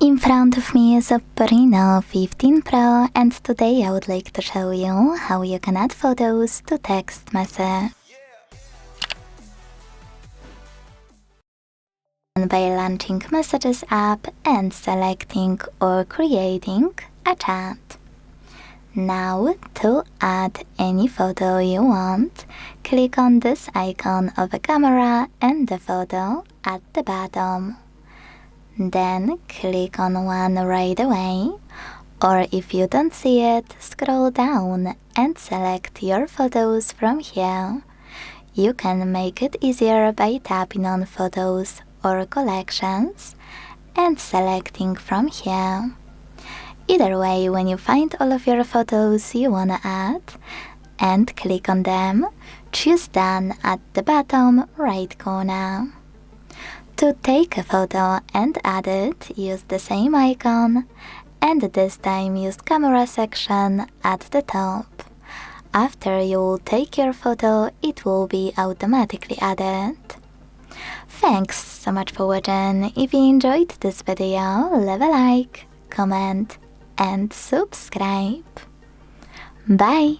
In front of me is OPPO Reno15 Pro, and today I would like to show you how you can add photos to text message. By launching Messages app and selecting or creating a chat. Now, to add any photo you want, click on this icon of a camera and the photo at the bottom. Then click on one right away, or if you don't see it, scroll down and select your photos from here. You can make it easier by tapping on Photos or Collections and selecting from here. Either way, when you find all of your photos you wanna add and click on them, choose Done at the bottom right corner. To take a photo and add it, use the same icon, and this time use Camera section at the top. After you take your photo, it will be automatically added. Thanks so much for watching. If you enjoyed this video, leave a like, comment, and subscribe. Bye!